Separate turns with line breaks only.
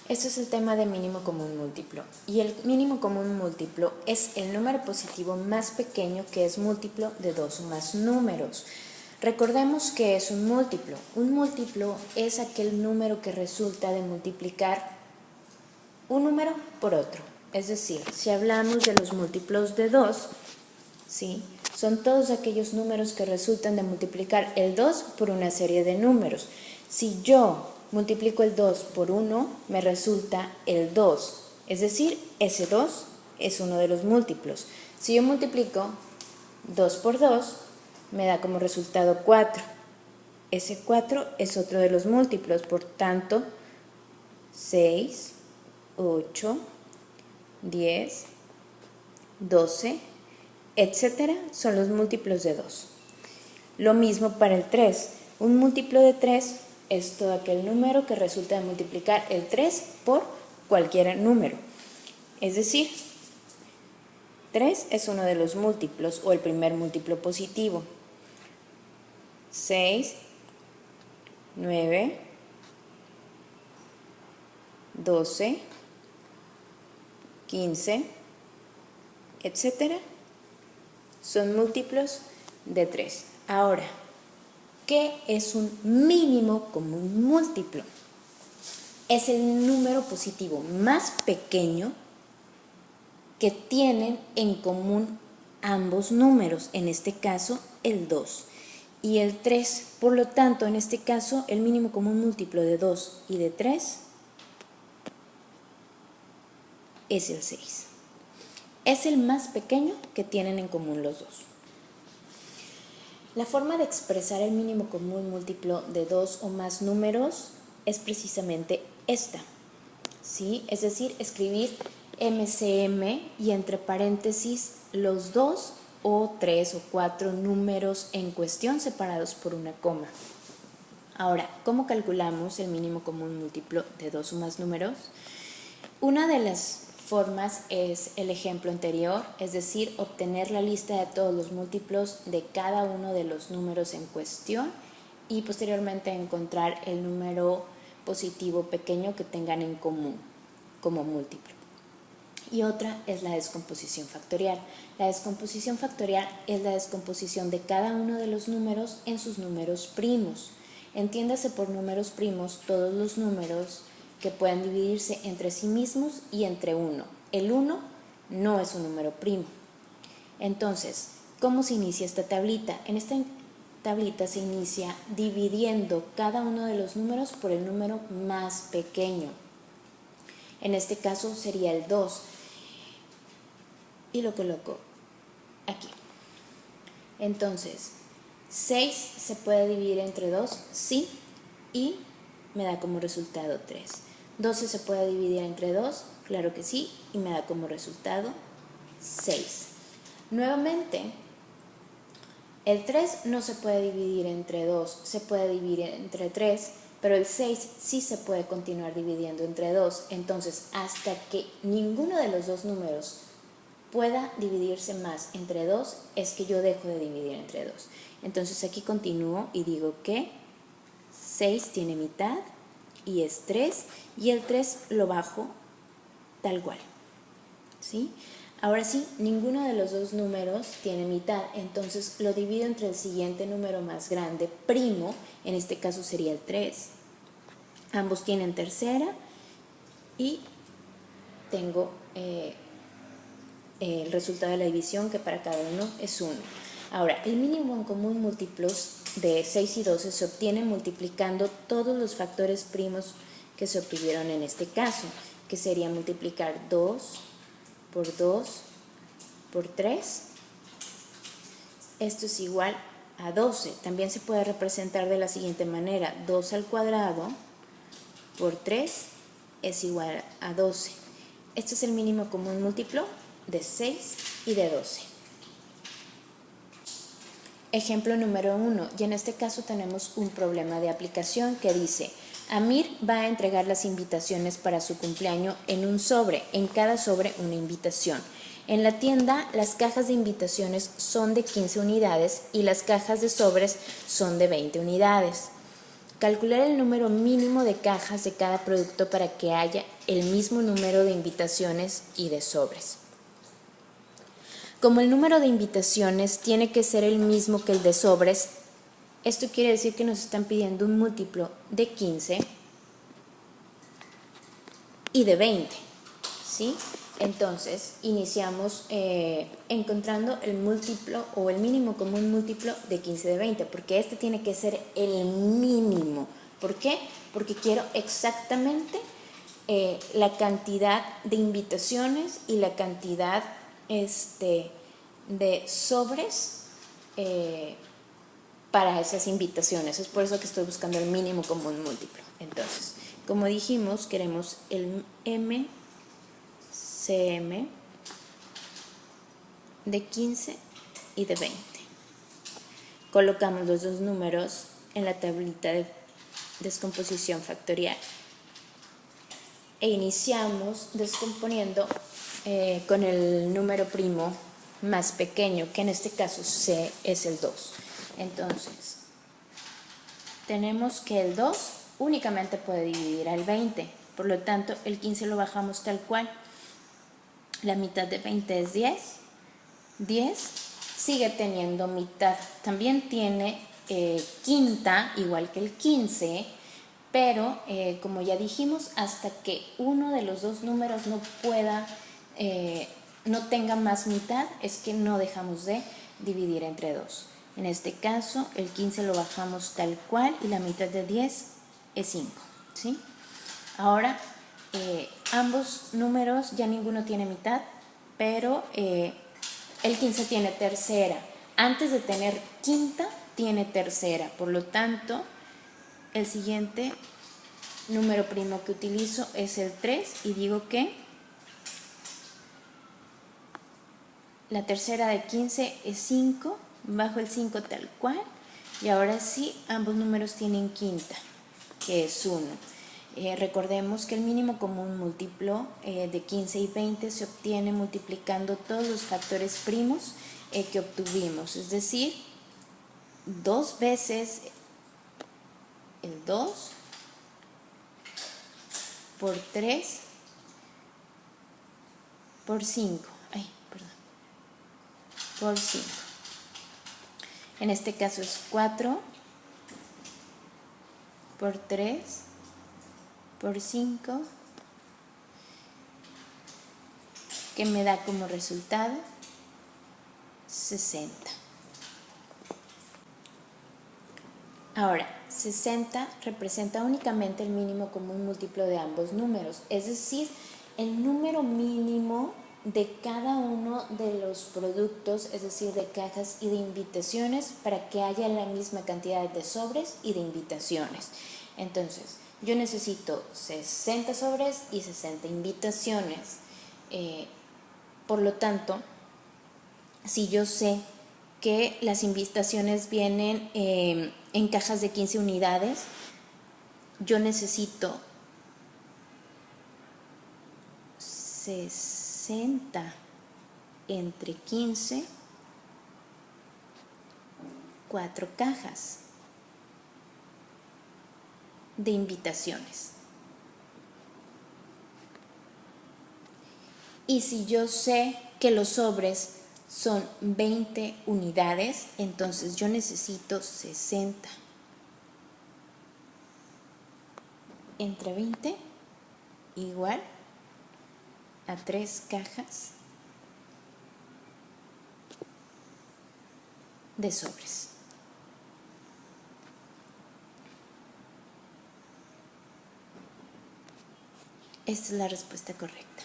Este es el tema de mínimo común múltiplo. Y el mínimo común múltiplo es el número positivo más pequeño que es múltiplo de dos o más números. Recordemos que es un múltiplo. Un múltiplo es aquel número que resulta de multiplicar un número por otro. Es decir, si hablamos de los múltiplos de 2, ¿sí?, son todos aquellos números que resultan de multiplicar el 2 por una serie de números. Si yo multiplico el 2 por 1, me resulta el 2. Es decir, ese 2 es uno de los múltiplos. Si yo multiplico 2 por 2, me da como resultado 4. Ese 4 es otro de los múltiplos. Por tanto, 6, 8, 10, 12, etcétera, son los múltiplos de 2. Lo mismo para el 3. Un múltiplo de 3 es todo aquel número que resulta de multiplicar el 3 por cualquier número. Es decir, 3 es uno de los múltiplos o el primer múltiplo positivo. 6, 9, 12, 15, etcétera, son múltiplos de 3. Ahora, ¿qué es un mínimo común múltiplo? Es el número positivo más pequeño que tienen en común ambos números, en este caso el 2 y el 3. Por lo tanto, en este caso, el mínimo común múltiplo de 2 y de 3 es el 6. Es el más pequeño que tienen en común los dos. La forma de expresar el mínimo común múltiplo de dos o más números es precisamente esta, ¿sí? Es decir, escribir MCM y entre paréntesis los 2 o 3 o 4 números en cuestión separados por una coma. Ahora, ¿cómo calculamos el mínimo común múltiplo de dos o más números? Una de las formas es el ejemplo anterior, es decir, obtener la lista de todos los múltiplos de cada uno de los números en cuestión y posteriormente encontrar el número positivo pequeño que tengan en común como múltiplo. Y otra es la descomposición factorial. La descomposición factorial es la descomposición de cada uno de los números en sus números primos. Entiéndase por números primos todos los números que puedan dividirse entre sí mismos y entre 1. El 1 no es un número primo. Entonces, ¿cómo se inicia esta tablita? En esta tablita se inicia dividiendo cada uno de los números por el número más pequeño. En este caso sería el 2. Y lo coloco aquí. Entonces, 6 se puede dividir entre 2, sí, y me da como resultado 3. 12 se puede dividir entre 2, claro que sí, y me da como resultado 6. Nuevamente, el 3 no se puede dividir entre 2, se puede dividir entre 3, pero el 6 sí se puede continuar dividiendo entre 2. Entonces, hasta que ninguno de los dos números pueda dividirse más entre 2, es que yo dejo de dividir entre 2. Entonces, aquí continúo y digo que 6 tiene mitad y es 3, y el 3 lo bajo tal cual, ¿sí? Ahora sí, ninguno de los dos números tiene mitad, entonces lo divido entre el siguiente número más grande, primo, en este caso sería el 3. Ambos tienen tercera y tengo el resultado de la división, que para cada uno es 1. Ahora, el mínimo en común múltiplos de 6 y 12 se obtiene multiplicando todos los factores primos que se obtuvieron en este caso, que sería multiplicar 2 por 3. Esto es igual a 12. También se puede representar de la siguiente manera: 2 al cuadrado por 3 es igual a 12. Este es el mínimo común múltiplo de 6 y de 12. Ejemplo número 1, y en este caso tenemos un problema de aplicación que dice: Amir va a entregar las invitaciones para su cumpleaños en un sobre, en cada sobre una invitación. En la tienda, las cajas de invitaciones son de 15 unidades y las cajas de sobres son de 20 unidades. calcular el número mínimo de cajas de cada producto para que haya el mismo número de invitaciones y de sobres. Como el número de invitaciones tiene que ser el mismo que el de sobres, esto quiere decir que nos están pidiendo un múltiplo de 15 y de 20, ¿sí? Entonces, iniciamos encontrando el múltiplo o el mínimo común múltiplo de 15 de 20, porque este tiene que ser el mínimo. ¿Por qué? Porque quiero exactamente la cantidad de invitaciones y la cantidad de sobres para esas invitaciones. Es por eso que estoy buscando el mínimo común múltiplo. Entonces, como dijimos, queremos el MCM de 15 y de 20. Colocamos los dos números en la tablita de descomposición factorial e iniciamos descomponiendo con el número primo más pequeño, que en este caso C es el 2. Entonces, tenemos que el 2 únicamente puede dividir al 20, por lo tanto el 15 lo bajamos tal cual. La mitad de 20 es 10, 10 sigue teniendo mitad, también tiene quinta igual que el 15, pero como ya dijimos, hasta que uno de los dos números no tenga más mitad, es que no dejamos de dividir entre 2. En este caso, el 15 lo bajamos tal cual y la mitad de 10 es 5, ¿sí? Ahora, ambos números ya ninguno tiene mitad, pero el 15 tiene tercera. Antes de tener quinta, tiene tercera. Por lo tanto, el siguiente número primo que utilizo es el 3 y digo que la tercera de 15 es 5, bajo el 5 tal cual, y ahora sí ambos números tienen quinta, que es 1. Recordemos que el mínimo común múltiplo de 15 y 20 se obtiene multiplicando todos los factores primos que obtuvimos, es decir, 2 veces el 2 por 3 por 5, por 5. En este caso es 4 por 3 por 5, que me da como resultado 60. Ahora, 60 representa únicamente el mínimo común múltiplo de ambos números, es decir, el número mínimo de cada uno de los productos, es decir, de cajas y de invitaciones, para que haya la misma cantidad de sobres y de invitaciones. Entonces, yo necesito 60 sobres y 60 invitaciones. Por lo tanto, si yo sé que las invitaciones vienen en cajas de 15 unidades, yo necesito 60 entre 15, 4 cajas de invitaciones. Y si yo sé que los sobres son 20 unidades, entonces yo necesito 60 entre 20 igual a 3 cajas de sobres. Esta es la respuesta correcta.